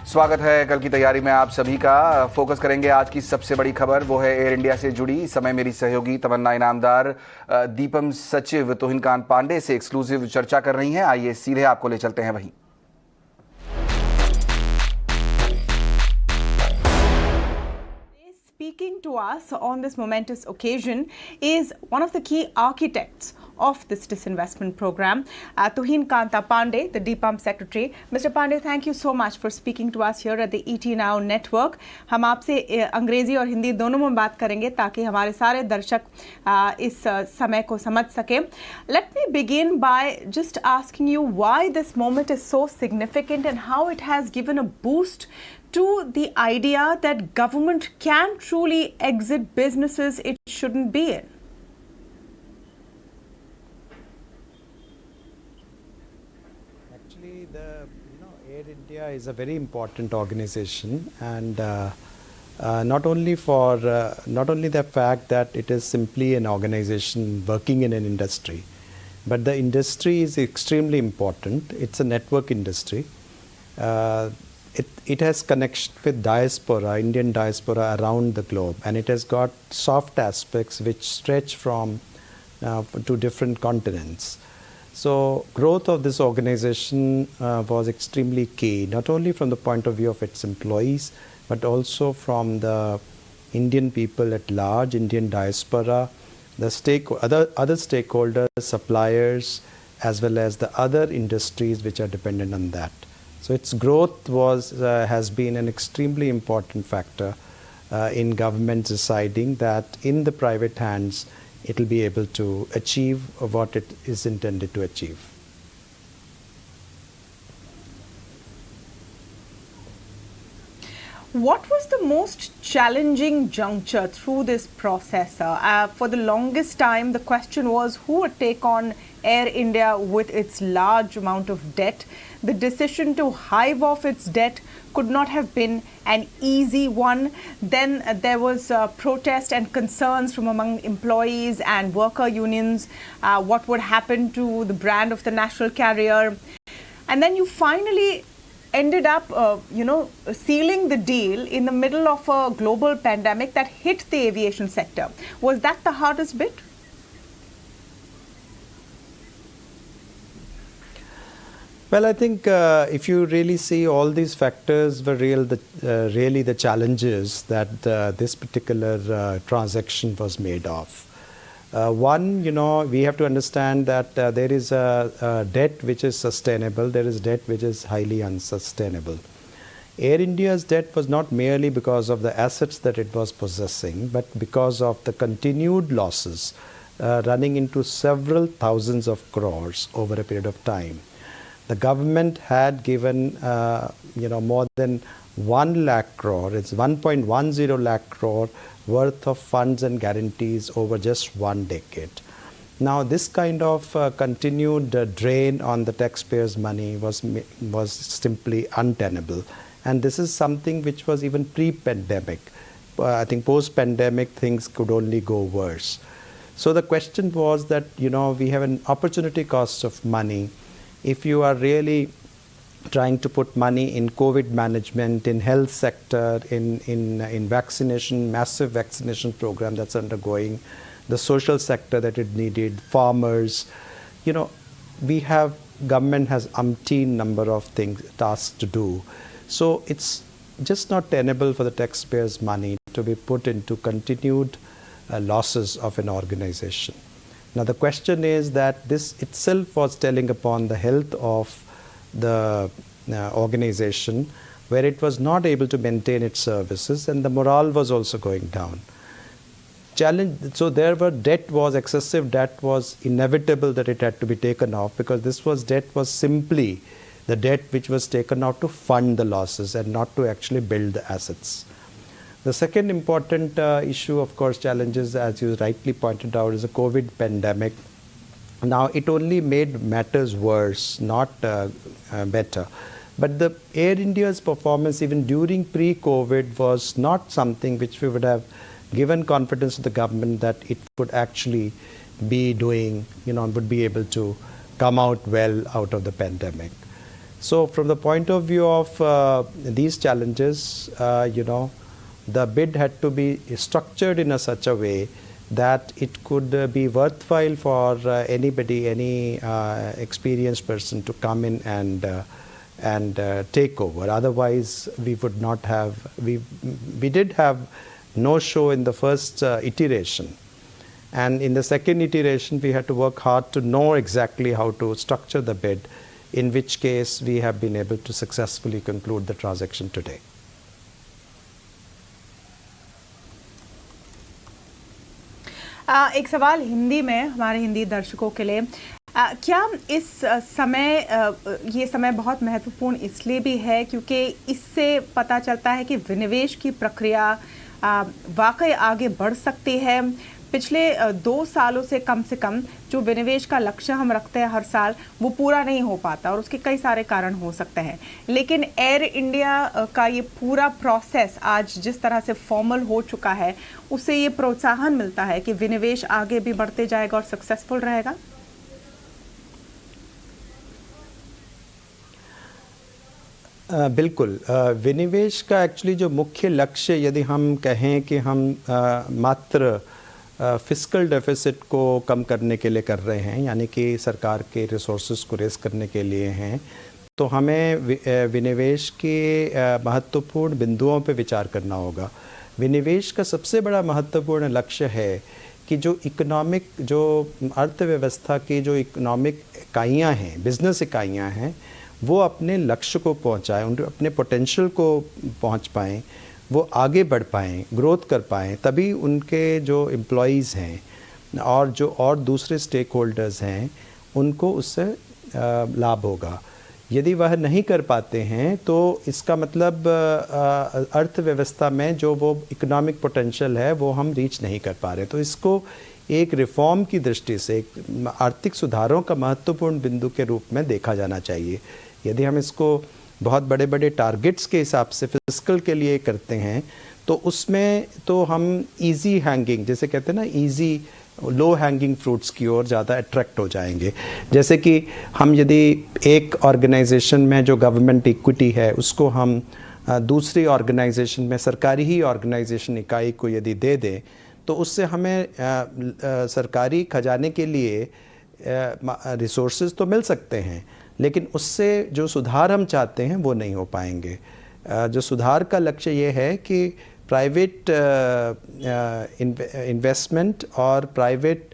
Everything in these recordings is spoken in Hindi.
स्वागत है कल की तैयारी में आप सभी का। फोकस करेंगे आज की सबसे बड़ी खबर, वो है एयर इंडिया से जुड़ी। इस समय मेरी सहयोगी तमन्ना इनामदार दीपम सचिव तुहिनकांत पांडे से एक्सक्लूसिव चर्चा कर रही हैं। आइए सीधे आपको ले चलते हैं वहीं। Speaking to us on this momentous occasion is one of the key architects of this disinvestment program, Tuhinkant Pandey, the DPUMP secretary. Mr. Pandey, thank you so much for speaking to us here at the ET Now network. हम आपसे अंग्रेजी और हिंदी दोनों में बात करेंगे ताकि हमारे सारे दर्शक इस समय को समझ सकें. Let me begin by just asking you why this moment is so significant and how it has given a boost to the idea that government can truly exit businesses it shouldn't be in. Actually, Air India is a very important organization, and not only the fact that it is simply an organization working in an industry, but the industry is extremely important. It's a network industry. It has connection with diaspora, Indian diaspora around the globe, and it has got soft aspects which stretch from to different continents. So growth of this organization was extremely key, not only from the point of view of its employees, but also from the Indian people at large, Indian diaspora, the other stakeholders, suppliers, as well as the other industries which are dependent on that. So its growth has been an extremely important factor in government deciding that in the private hands it will be able to achieve what it is intended to achieve. What was the most challenging juncture through this process? For the longest time, the question was who would take on Air India with its large amount of debt. The decision to hive off its debt could not have been an easy one. Then there was protest and concerns from among employees and worker unions. What would happen to the brand of the national carrier? And then you finally ended up, sealing the deal in the middle of a global pandemic that hit the aviation sector. Was that the hardest bit? Well, I think if you really see, all these factors were really the challenges that this particular transaction was made of. One, we have to understand that there is a debt which is sustainable, there is debt which is highly unsustainable. Air India's debt was not merely because of the assets that it was possessing, but because of the continued losses running into several thousands of crores over a period of time. The government had given more than 1 lakh crore, it's 1.10 lakh crore worth of funds and guarantees over just 1 decade. Now this kind of continued drain on the taxpayers' money was simply untenable, and this is something which was even pre-pandemic. I think post-pandemic things could only go worse. So the question was that we have an opportunity cost of money. If you are really trying to put money in COVID management, in health sector, in vaccination, massive vaccination program that's undergoing, the social sector that it needed, farmers, government has umpteen number of tasks to do. So it's just not tenable for the taxpayers' money to be put into continued losses of an organization. Now the question is that this itself was telling upon the health of the organization, where it was not able to maintain its services, and the morale was also going down. So excessive debt was inevitable that it had to be taken off, because debt was simply the debt which was taken off to fund the losses and not to actually build the assets. The second important issue, of course, challenges, as you rightly pointed out, is the COVID pandemic. Now, it only made matters worse, not better. But the Air India's performance, even during pre-COVID, was not something which we would have given confidence to the government that it would actually be doing, would be able to come out well out of the pandemic. So from the point of view of these challenges, the bid had to be structured in such a way that it could be worthwhile for anybody, any experienced person to come in and take over. Otherwise, we would not have. We did have no show in the first iteration, and in the second iteration, we had to work hard to know exactly how to structure the bid. In which case, we have been able to successfully conclude the transaction today. एक सवाल हिंदी में हमारे हिंदी दर्शकों के लिए, क्या इस समय ये समय बहुत महत्वपूर्ण इसलिए भी है क्योंकि इससे पता चलता है कि विनिवेश की प्रक्रिया वाकई आगे बढ़ सकती है। पिछले 2 सालों से कम जो विनिवेश का लक्ष्य हम रखते हैं हर साल, वो पूरा नहीं हो पाता और उसके कई सारे कारण हो सकते हैं। लेकिन एयर इंडिया का ये पूरा प्रोसेस आज जिस तरह से फॉर्मल हो चुका है, उससे ये प्रोत्साहन मिलता है कि विनिवेश आगे भी बढ़ते जाएगा और सक्सेसफुल रहेगा। बिल्कुल, विनिवेश का एक्चुअली जो मुख्य लक्ष्य, यदि हम कहें कि हम मात्र फिस्कल डेफिसिट को कम करने के लिए कर रहे हैं, यानी कि सरकार के रिसोर्सेज को रेस करने के लिए हैं, तो हमें विनिवेश के महत्वपूर्ण बिंदुओं पर विचार करना होगा। विनिवेश का सबसे बड़ा महत्वपूर्ण लक्ष्य है कि जो अर्थव्यवस्था की जो इकोनॉमिक इकाइयाँ हैं, बिजनेस इकाइयाँ हैं, वो अपने लक्ष्य को पहुँचाएँ, उनके अपने पोटेंशियल को पहुँच पाएँ, वो आगे बढ़ पाएँ, ग्रोथ कर पाएँ, तभी उनके जो एम्प्लॉइज़ हैं और दूसरे स्टेक होल्डर्स हैं, उनको उससे लाभ होगा। यदि वह नहीं कर पाते हैं तो इसका मतलब अर्थव्यवस्था में जो वो इकोनॉमिक पोटेंशियल है वो हम रीच नहीं कर पा रहे। तो इसको एक रिफॉर्म की दृष्टि से, एक आर्थिक सुधारों का महत्वपूर्ण बिंदु के रूप में देखा जाना चाहिए। यदि हम इसको बहुत बड़े बड़े टारगेट्स के हिसाब से फिस्कल के लिए करते हैं तो उसमें तो हम इजी हैंगिंग, जैसे कहते हैं ना, इजी लो हैंगिंग फ्रूट्स की ओर ज़्यादा अट्रैक्ट हो जाएंगे। जैसे कि हम यदि एक ऑर्गेनाइजेशन में जो गवर्नमेंट इक्विटी है उसको हम दूसरी ऑर्गेनाइजेशन में, सरकारी ही ऑर्गेनाइजेशन इकाई को यदि दे दें, तो उससे हमें सरकारी खजाने के लिए रिसोर्सेज तो मिल सकते हैं, लेकिन उससे जो सुधार हम चाहते हैं वो नहीं हो पाएंगे। जो सुधार का लक्ष्य ये है कि प्राइवेट इन्वेस्टमेंट और प्राइवेट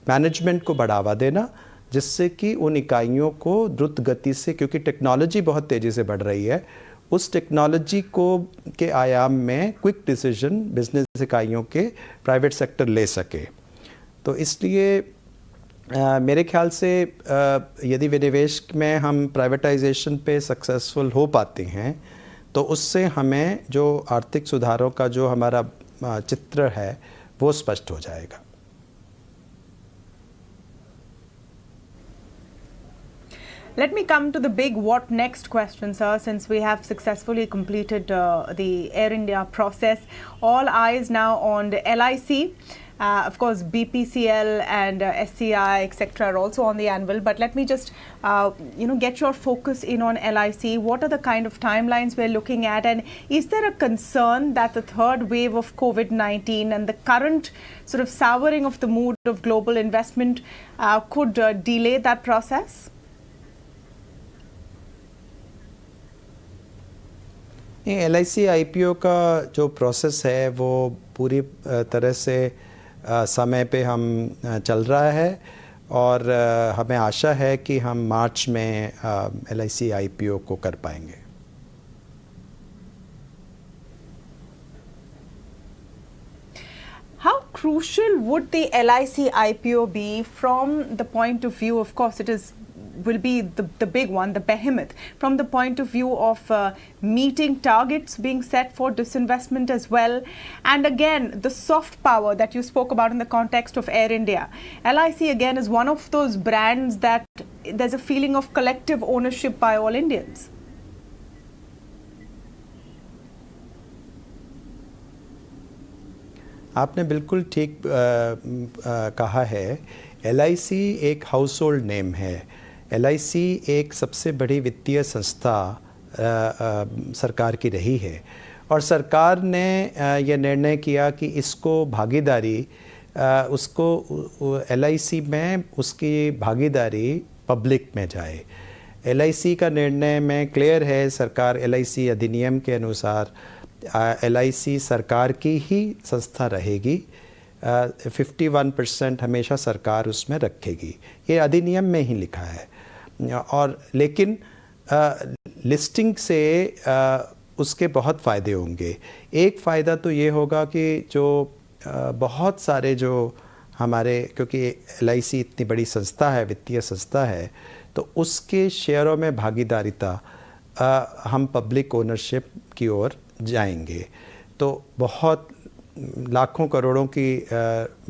मैनेजमेंट को बढ़ावा देना, जिससे कि उन इकाइयों को द्रुत गति से, क्योंकि टेक्नोलॉजी बहुत तेज़ी से बढ़ रही है, उस टेक्नोलॉजी के आयाम में क्विक डिसीजन बिजनेस इकाइयों के प्राइवेट सेक्टर ले सके। तो इसलिए मेरे ख्याल से यदि विनिवेश में हम प्राइवेटाइजेशन पे सक्सेसफुल हो पाते हैं तो उससे हमें जो आर्थिक सुधारों का जो हमारा चित्र है वो स्पष्ट हो जाएगा। Let me come to the big what next question, sir, since we have successfully completed the Air India process. All eyes now on the LIC. Of course, BPCL and SCI, etc., are also on the anvil. But let me just, get your focus in on LIC. What are the kind of timelines we're looking at? And is there a concern that the third wave of COVID-19 and the current sort of souring of the mood of global investment could delay that process? LIC IPO का जो प्रोसेस है वो पूरी तरह से समय पे हम चल रहा है और हमें आशा है कि हम मार्च में LIC IPO को कर पाएंगे। How crucial would the LIC IPO be from the point of view, of course, will be the big one, the behemoth, from the point of view of meeting targets being set for disinvestment as well, and again the soft power that you spoke about in the context of Air India. LIC again is one of those brands that there's a feeling of collective ownership by all Indians. आपने बिल्कुल ठीक कहा है। LIC एक हाउस होल्ड नेम है। LIC एक सबसे बड़ी वित्तीय संस्था सरकार की रही है और सरकार ने यह निर्णय किया कि इसको भागीदारी उसको LIC में उसकी भागीदारी पब्लिक में जाए। LIC का निर्णय में क्लियर है, सरकार LIC अधिनियम के अनुसार LIC सरकार की ही संस्था रहेगी, 51% हमेशा सरकार उसमें रखेगी, ये अधिनियम में ही लिखा है। और लेकिन लिस्टिंग से उसके बहुत फ़ायदे होंगे। एक फ़ायदा तो ये होगा कि जो बहुत सारे जो हमारे, क्योंकि LIC इतनी बड़ी संस्था है, वित्तीय संस्था है, तो उसके शेयरों में भागीदारिता हम पब्लिक ओनरशिप की ओर जाएंगे। तो बहुत लाखों करोड़ों की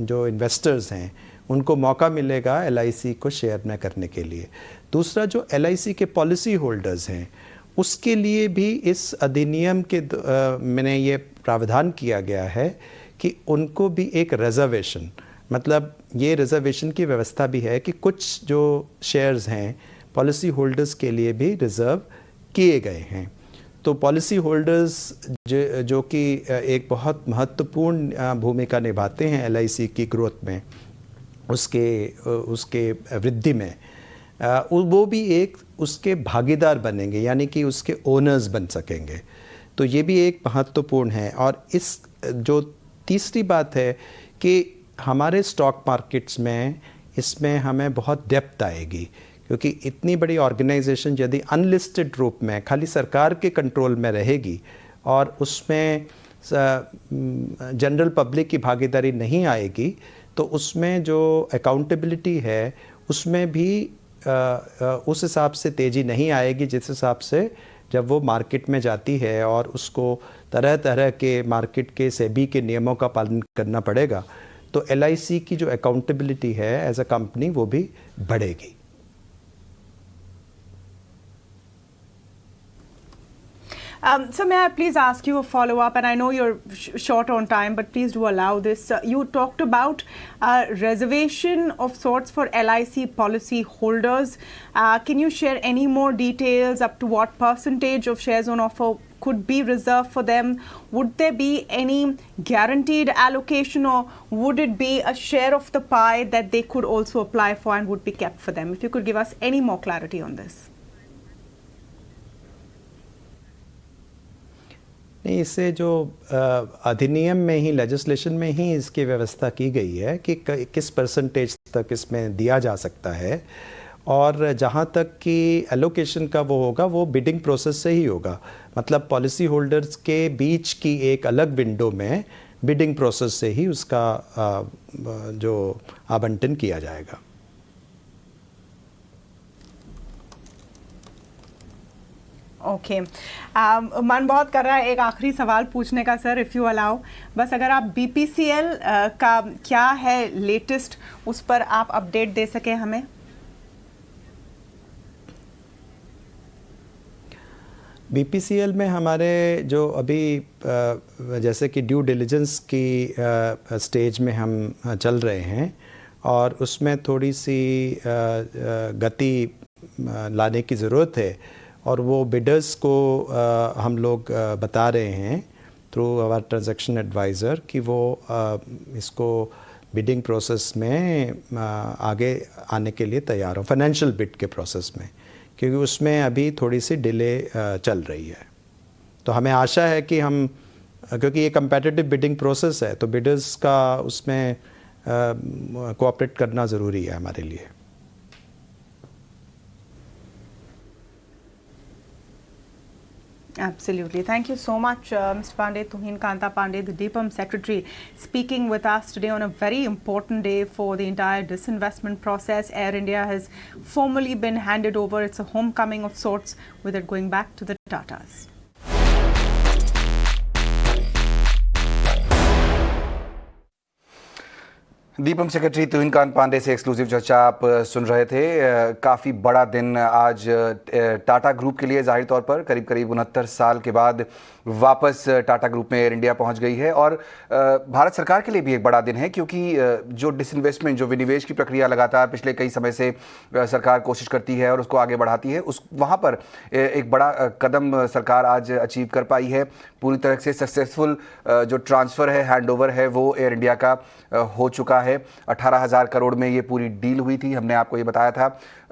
जो इन्वेस्टर्स हैं उनको मौका मिलेगा LIC को शेयर न करने के लिए। दूसरा, जो LIC के पॉलिसी होल्डर्स हैं उसके लिए भी इस अधिनियम के मैंने ये प्रावधान किया गया है कि उनको भी एक रिजर्वेशन, मतलब ये रिजर्वेशन की व्यवस्था भी है कि कुछ जो शेयर्स हैं पॉलिसी होल्डर्स के लिए भी रिजर्व किए गए हैं। तो पॉलिसी होल्डर्स जो कि एक बहुत महत्वपूर्ण भूमिका निभाते हैं LIC की ग्रोथ में, उसके वृद्धि में, वो भी एक उसके भागीदार बनेंगे, यानी कि उसके ओनर्स बन सकेंगे। तो ये भी एक महत्वपूर्ण है। और इस जो तीसरी बात है कि हमारे स्टॉक मार्केट्स में इसमें हमें बहुत डेप्थ आएगी, क्योंकि इतनी बड़ी ऑर्गेनाइजेशन यदि अनलिस्टेड रूप में खाली सरकार के कंट्रोल में रहेगी और उसमें जनरल पब्लिक की भागीदारी नहीं आएगी, तो उसमें जो अकाउंटेबिलिटी है उसमें भी उस हिसाब से तेज़ी नहीं आएगी जिस हिसाब से जब वो मार्केट में जाती है और उसको तरह तरह के मार्केट के सेबी के नियमों का पालन करना पड़ेगा। तो LIC की जो अकाउंटेबिलिटी है एज अ कंपनी वो भी बढ़ेगी। So may I please ask you a follow-up, and I know you're short on time, but please do allow this. You talked about reservation of sorts for LIC policy holders. Can you share any more details up to what percentage of shares on offer could be reserved for them? Would there be any guaranteed allocation, or would it be a share of the pie that they could also apply for and would be kept for them? If you could give us any more clarity on this. नहीं, इससे जो अधिनियम में ही, लेजिस्लेशन में ही इसकी व्यवस्था की गई है कि किस परसेंटेज तक इसमें दिया जा सकता है, और जहाँ तक कि एलोकेशन का वो होगा वो बिडिंग प्रोसेस से ही होगा। मतलब पॉलिसी होल्डर्स के बीच की एक अलग विंडो में बिडिंग प्रोसेस से ही उसका जो आवंटन किया जाएगा। ओके, मन बहुत कर रहा है एक आखिरी सवाल पूछने का सर, इफ़ यू अलाउ। बस अगर आप BPCL का क्या है लेटेस्ट, उस पर आप अपडेट दे सके हमें। BPCL में हमारे जो अभी जैसे कि ड्यू डिलिजेंस की स्टेज में हम चल रहे हैं और उसमें थोड़ी सी गति लाने की ज़रूरत है, और वो बिडर्स को हम लोग बता रहे हैं थ्रू आवर ट्रांजैक्शन एडवाइज़र कि वो इसको बिडिंग प्रोसेस में आगे आने के लिए तैयार हो, फाइनेंशियल बिड के प्रोसेस में, क्योंकि उसमें अभी थोड़ी सी डिले चल रही है। तो हमें आशा है कि हम, क्योंकि ये कंपेटिटिव बिडिंग प्रोसेस है, तो बिडर्स का उसमें कोऑपरेट करना ज़रूरी है हमारे लिए। Absolutely. Thank you so much, Mr. Pandey, Tuhin Kanta Pandey, the DIPAM Secretary, speaking with us today on a very important day for the entire disinvestment process. Air India has formally been handed over. It's a homecoming of sorts, with it going back to the Tatas. DIPAM secretary Tuhin Kanta Pandey से एक्सक्लूसिव चर्चा आप सुन रहे थे। काफ़ी बड़ा दिन आज टाटा ग्रुप के लिए, जाहिर तौर पर करीब करीब 69 साल के बाद वापस टाटा ग्रुप में एयर इंडिया पहुंच गई है। और भारत सरकार के लिए भी एक बड़ा दिन है, क्योंकि जो डिसइन्वेस्टमेंट, जो विनिवेश की प्रक्रिया लगातार पिछले कई समय से सरकार कोशिश करती है और उसको आगे बढ़ाती है, उस वहाँ पर एक बड़ा कदम सरकार आज अचीव कर पाई है। पूरी तरह से सक्सेसफुल जो ट्रांसफ़र है, हैंडओवर है, वो एयर इंडिया का हो चुका है। 18,000 करोड़ में ये पूरी डील हुई थी, हमने आपको ये बताया था।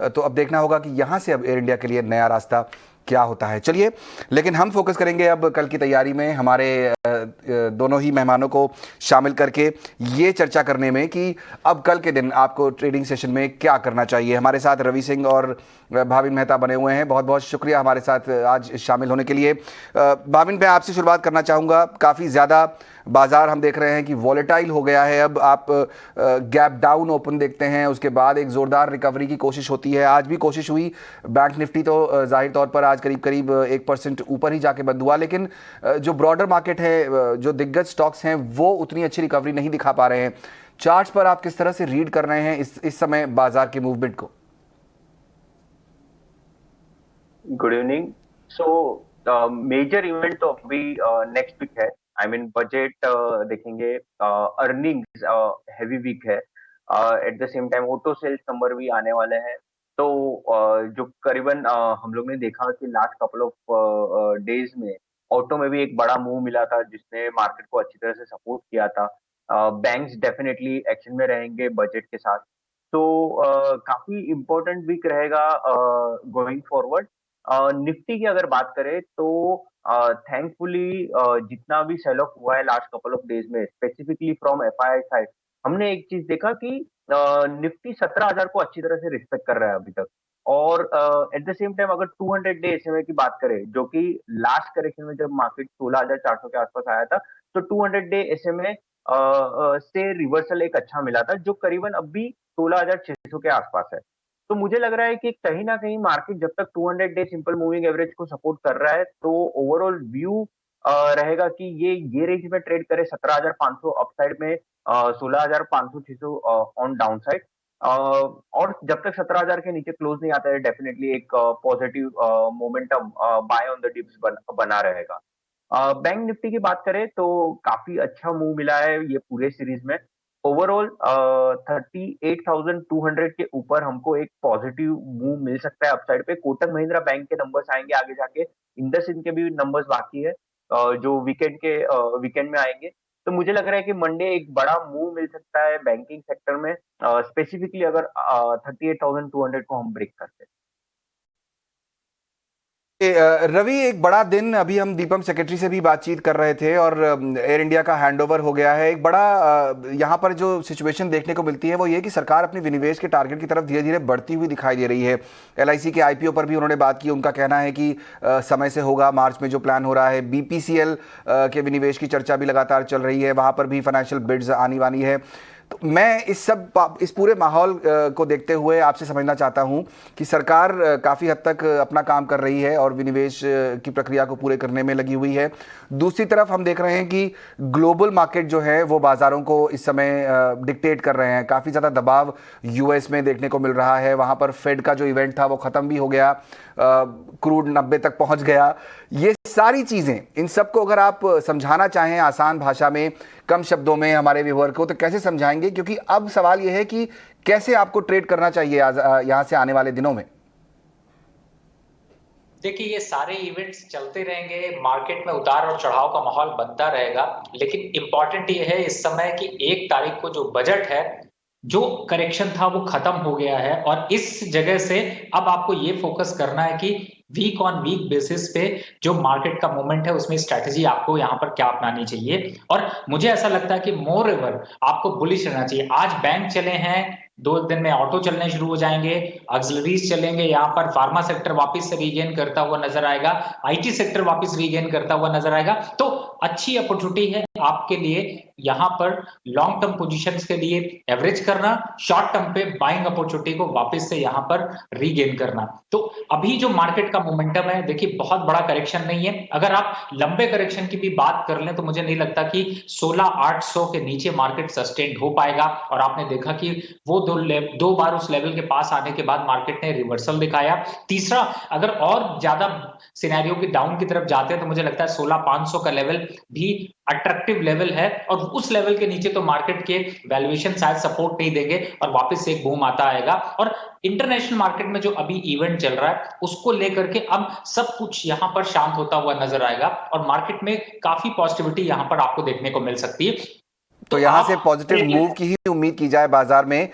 तो अब देखना होगा कि यहाँ से अब एयर इंडिया के लिए नया रास्ता क्या होता है। चलिए, लेकिन हम फोकस करेंगे अब कल की तैयारी में, हमारे दोनों ही मेहमानों को शामिल करके ये चर्चा करने में कि अब कल के दिन आपको ट्रेडिंग सेशन में क्या करना चाहिए। हमारे साथ रवि सिंह और भाविन मेहता बने हुए हैं। बहुत बहुत शुक्रिया हमारे साथ आज शामिल होने के लिए। भाविन, मैं आपसे शुरुआत करना चाहूँगा। काफ़ी ज़्यादा बाजार हम देख रहे हैं कि वॉलेटाइल हो गया है। अब आप गैप डाउन ओपन देखते हैं, उसके बाद एक ज़ोरदार रिकवरी की कोशिश होती है। आज भी कोशिश हुई। बैंक निफ्टी तो जाहिर तौर पर आज करीब करीब 1% ऊपर ही जाके बंद हुआ, लेकिन जो ब्रॉडर मार्केट है, जो दिग्गज स्टॉक्स हैं, वो उतनी अच्छी रिकवरी नहीं दिखा पा रहे हैं। चार्ट्स पर आप किस तरह से रीड कर रहे हैं इस समय बाजार के मूवमेंट को? Good evening. So major event तो अभी नेक्स्ट वीक है। आई मीन बजट देखेंगे, अर्निंग्स हैवी वीक है। At the same time auto sales number भी आने वाले हैं। तो जो करीबन हम लोग ने देखा कि लास्ट कपल ऑफ डेज में ऑटो में भी एक बड़ा मूव मिला था, जिसने मार्केट को अच्छी तरह से सपोर्ट किया था। बैंक्स डेफिनेटली एक्शन में रहेंगे बजट के साथ। तो काफी इम्पोर्टेंट वीक रहेगा गोइंग फॉरवर्ड। निफ्टी की अगर बात करें तो थैंकफुली जितना भी सेल ऑफ हुआ है लास्ट कपल ऑफ डेज में, स्पेसिफिकली फ्रॉम एफआईआई साइड, हमने एक चीज देखा कि निफ्टी 17,000 को अच्छी तरह से रिस्पेक्ट कर रहा है अभी तक। और एट द सेम टाइम अगर 200 डे एसएमए की बात करें, जो कि लास्ट करेक्शन में जब मार्केट 16,400 के आसपास आया था, तो 200 डे एसएमए से रिवर्सल एक अच्छा मिला था, जो करीबन अभी 16,600 के आसपास है। तो मुझे लग रहा है कि कहीं ना कहीं मार्केट जब तक 200 डे सिंपल मूविंग एवरेज को सपोर्ट कर रहा है, तो ओवरऑल व्यू रहेगा कि ये रेंज में ट्रेड करे 17,500 अपसाइड में, 16,500-600 ऑन डाउन साइड। और जब तक 17,000 के नीचे क्लोज नहीं आता है, डेफिनेटली एक positive momentum buy on the dips बना रहेगा। बैंक निफ्टी की बात करें तो काफी अच्छा मूव मिला है ये पूरे सीरीज में। ओवरऑल 38,200 के ऊपर हमको एक पॉजिटिव मूव मिल सकता है अपसाइड पे। कोटक महिंद्रा बैंक के नंबर्स आएंगे आगे जाके, इंडसइंड के भी नंबर्स बाकी है जो वीकेंड में आएंगे। तो मुझे लग रहा है कि मंडे एक बड़ा मूव मिल सकता है बैंकिंग सेक्टर में, स्पेसिफिकली अगर 38,200 को हम ब्रेक करते हैं। रवि, एक बड़ा दिन, अभी हम दीपम सेक्रेटरी से भी बातचीत कर रहे थे और एयर इंडिया का हैंडओवर हो गया है। एक बड़ा यहाँ पर जो सिचुएशन देखने को मिलती है वो ये कि सरकार अपनी विनिवेश के टारगेट की तरफ धीरे धीरे बढ़ती हुई दिखाई दे रही है। एलआईसी के आईपीओ पर भी उन्होंने बात की। उनका कहना है कि समय से होगा, मार्च में जो प्लान हो रहा है। बीपीसीएल के विनिवेश की चर्चा भी लगातार चल रही है, वहाँ पर भी फाइनेंशियल बिड्स आनी वानी है। तो मैं इस पूरे माहौल को देखते हुए आपसे समझना चाहता हूं कि सरकार काफ़ी हद तक अपना काम कर रही है और विनिवेश की प्रक्रिया को पूरे करने में लगी हुई है। दूसरी तरफ हम देख रहे हैं कि ग्लोबल मार्केट जो है वो बाज़ारों को इस समय डिक्टेट कर रहे हैं। काफ़ी ज़्यादा दबाव यूएस में देखने को मिल रहा है। वहाँ पर फेड का जो इवेंट था वो ख़त्म भी हो गया, क्रूड 90 तक पहुँच गया। ये सारी चीज़ें, इन सबको अगर आप समझाना चाहें आसान भाषा में, कम शब्दों में हमारे व्यूअर को, तो कैसे समझाएंगे? क्योंकि अब सवाल यह है कि कैसे आपको ट्रेड करना चाहिए यहाँ से आने वाले दिनों में। देखिए, ये सारे इवेंट्स चलते रहेंगे, मार्केट में उतार और चढ़ाव का माहौल बनता रहेगा, लेकिन इंपॉर्टेंट ये है इस समय कि 1 तारीख को जो बजट है, जो करेक्शन था वो खत्म हो गया है। और इस जगह से अब आपको ये फोकस करना है कि वीक ऑन वीक बेसिस पे जो मार्केट का मोमेंट है उसमें स्ट्रैटेजी आपको यहाँ पर क्या अपनानी चाहिए। और मुझे ऐसा लगता है कि मोर एवर आपको बुलिश रहना चाहिए। आज बैंक चले हैं, 2 दिन में ऑटो चलने शुरू हो जाएंगे, ऑक्सिलरीज चलेंगे, यहाँ पर फार्मा सेक्टर वापस से रीगेन करता हुआ नजर आएगा, आईटी सेक्टर वापस रीगेन करता हुआ नजर आएगा। तो अच्छी अपॉर्चुनिटी है आपके लिए यहाँ पर लॉन्ग टर्म पोजीशंस के लिए एवरेज करना, शॉर्ट टर्म पे बाइंग अपॉर्चुनिटी को वापस से यहाँ पर रीगेन करना। तो अभी जो मार्केट का मोमेंटम है, देखिए बहुत बड़ा करेक्शन नहीं है। अगर आप लंबे करेक्शन की भी बात कर लें तो मुझे नहीं लगता कि 16,800 के नीचे मार्केट सस्टेन्ड हो पाएगा। और आपने देखा कि वो दो बार उस लेवल के पास आने के बाद मार्केट ने रिवर्सल दिखाया। तीसरा, अगर और ज्यादा सिनेरियो की डाउन की तरफ जाते हैं तो मुझे लगता है 16,500 का लेवल भी अट्रैक्टिव लेवल है, और उस लेवल के नीचे तो मार्केट के वैल्यूएशन शायद सपोर्ट नहीं देंगे और वापस से एक बूम आता आएगा। और इंटरनेशनल मार्केट में जो अभी इवेंट चल रहा है उसको लेकर के अब सब कुछ यहां पर शांत होता हुआ नजर आएगा और मार्केट में काफी पॉजिटिविटी यहां पर आपको देखने को मिल सकती है। तो यहाँ से पॉजिटिव मूव की ही उम्मीद की जाए बाजार में,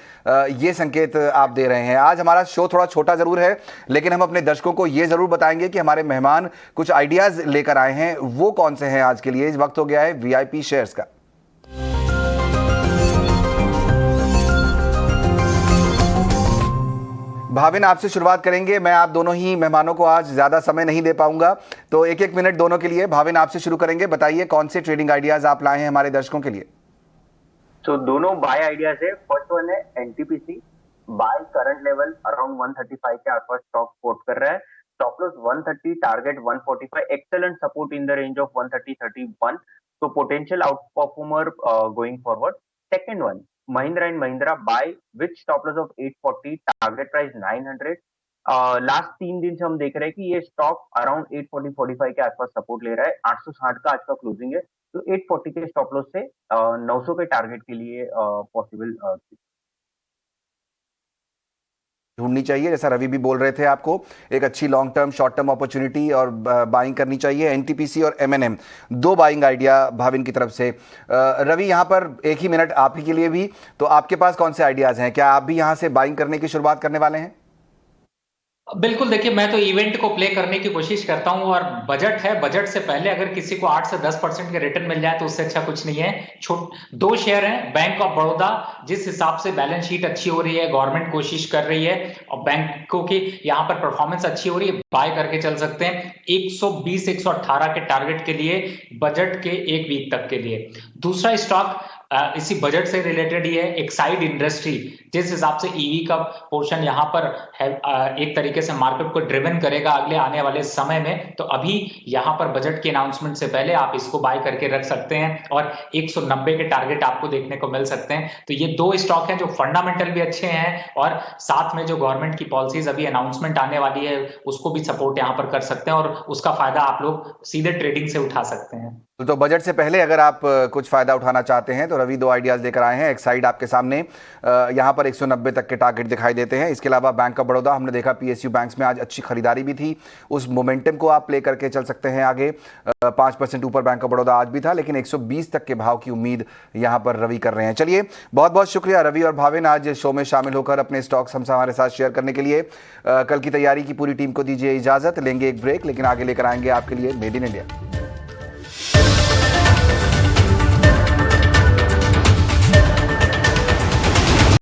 ये संकेत आप दे रहे हैं। आज हमारा शो थोड़ा छोटा जरूर है, लेकिन हम अपने दर्शकों को ये जरूर बताएंगे कि हमारे मेहमान कुछ आइडियाज लेकर आए हैं। वो कौन से हैं आज के लिए? इस वक्त हो गया है वीआईपी शेयर्स का। भाविन, आपसे शुरुआत करेंगे। मैं आप दोनों ही मेहमानों को आज ज्यादा समय नहीं दे पाऊंगा, तो एक एक मिनट दोनों के लिए। भाविन, आपसे शुरू करेंगे। बताइए कौन से ट्रेडिंग आइडियाज आप लाए हैं हमारे दर्शकों के लिए। तो दोनों बाय आइडियाज है। फर्स्ट वन है NTPC, buy current level around 135 के आसपास स्टॉक कोट कर रहा है। Stop loss 130, target 145, excellent support in the range of 130-31, तो potential outperformer going forward. Second one Mahindra and Mahindra, buy with stop loss of 840, target price 900। Last 3 दिन से हम देख रहे हैं कि ये स्टॉक अराउंड 840-45 के आसपास सपोर्ट ले रहा है। 860 का आज का क्लोजिंग है, तो 840 के स्टॉप लॉस से 900 के टारगेट के लिए पॉसिबल ढूंढनी चाहिए। जैसा रवि भी बोल रहे थे, आपको एक अच्छी long term short term opportunity और बाइंग करनी चाहिए। एनटीपीसी और एमएनएम, दो बाइंग आइडिया भाविन की तरफ से। रवि, यहाँ पर एक ही मिनट आप ही के लिए भी, तो आपके पास कौन से आइडियाज हैं? क्या आप भी यहाँ से बाइंग करने की शुरुआत करने वाले हैं? बिल्कुल, देखिए मैं तो इवेंट को प्ले करने की कोशिश करता हूं, और बजट है, बजट से पहले अगर किसी को 8 से 10% के रिटर्न मिल जाए तो उससे अच्छा कुछ नहीं है। दो शेयर हैं, बैंक ऑफ बड़ौदा, जिस हिसाब से बैलेंस शीट अच्छी हो रही है, गवर्नमेंट कोशिश कर रही है और बैंकों की यहाँ पर परफॉर्मेंस अच्छी हो रही है, बाय करके चल सकते हैं 120-118 के टारगेट के लिए, बजट के एक वीक तक के लिए। दूसरा स्टॉक इसी बजट से रिलेटेड ही है, एक्साइड इंडस्ट्री, जिस हिसाब से ईवी का पोर्शन यहाँ पर है, एक तरीके से मार्केट को ड्रिवन करेगा अगले आने वाले समय में। तो अभी यहाँ पर बजट के अनाउंसमेंट से पहले आप इसको बाय करके रख सकते हैं और 190 के टारगेट आपको देखने को मिल सकते हैं। तो ये दो स्टॉक हैं जो फंडामेंटल भी अच्छे हैं और साथ में जो गवर्नमेंट की पॉलिसीज अभी अनाउंसमेंट आने वाली है उसको भी सपोर्ट यहाँ पर कर सकते हैं और उसका फायदा आप लोग सीधे ट्रेडिंग से उठा सकते हैं। तो बजट से पहले अगर आप कुछ फायदा उठाना चाहते हैं तो रवि दो आइडियाज लेकर आए हैं। एक्साइड आपके सामने यहाँ पर 190 तक के टारगेट दिखाई देते हैं। इसके अलावा बैंक ऑफ बड़ौदा, हमने देखा पीएसयू बैंक्स में आज अच्छी खरीदारी भी थी, उस मोमेंटम को आप प्ले करके चल सकते हैं आगे। 5% ऊपर बैंक ऑफ बड़ौदा आज भी था, लेकिन 120 तक के भाव की उम्मीद यहाँ पर रवि कर रहे हैं। चलिए, बहुत बहुत शुक्रिया रवि और भाविन आज शो में शामिल होकर अपने स्टॉक्स हमसे हमारे साथ शेयर करने के लिए। कल की तैयारी की पूरी टीम को दीजिए इजाजत। लेंगे एक ब्रेक, लेकिन आगे लेकर आएंगे आपके लिए मेड इन इंडिया।